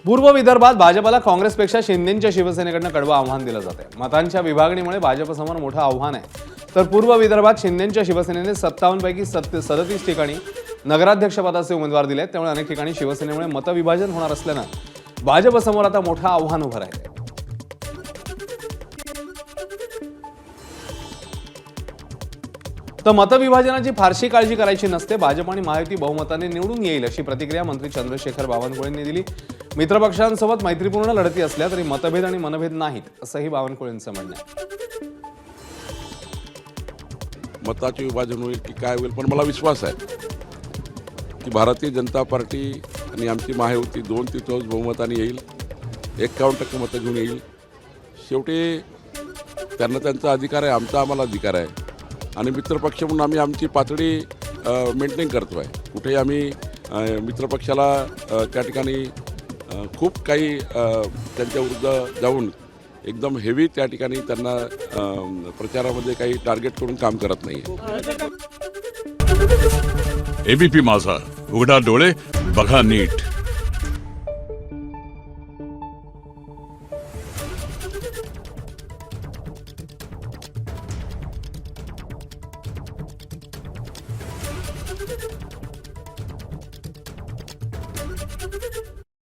पूर्व विदर्भात भाजपला काँग्रेसपेक्षा शिंदेच्या शिवसेनेकडून कडवं आव्हान दिलं जाते। मतांच्या विभागणीमुळे भाजपसमोर मोठं आव्हान आहे। तर पूर्व विदर्भात शिंदेच्या शिवसेनेने 57 पैकी 37 ठिकाणी नगराध्यक्षपदाचे उमेदवार दिले, त्यामुळे अनेक ठिकाणी शिवसेनेमुळे मतविभाजन होणार असल्यानं भाजपसमोर आता मोठं आव्हान उभं राहिलं। तर मतविभाजनाची फारशी काळजी करायची नसते, भाजप आणि महायुती बहुमताने निवडून येईल अशी प्रतिक्रिया मंत्री चंद्रशेखर बावनकुळेंनी दिली। मित्रपक्षांसोबत मैत्रीपूर्ण लढती असल्या तरी मतभेद आणि मनभेद नाहीत असंही बावनकुळेंचं म्हणणं आहे। मताचे विभाजन होईल की काय होईल, पण मला विश्वास आहे की भारतीय जनता पार्टी आणि आमची महायुती 2/3 बहुमताने येईल, 51% मतं घेऊन येईल। शेवटी त्यांना त्यांचा अधिकार आहे, आमचा आम्हाला अधिकार आहे आणि मित्रपक्ष म्हणून आम्ही आमची पातळी मेंटेन करतो आहे। कुठेही आम्ही मित्रपक्षाला त्या ठिकाणी खूप काही त्यांच्या विरुद्ध जाऊन एकदम हेवी त्या ठिकाणी त्यांना प्रचारामध्ये काही टार्गेट करून काम करत नाही। एबीपी माझा, उघडा डोळे बघा नीट।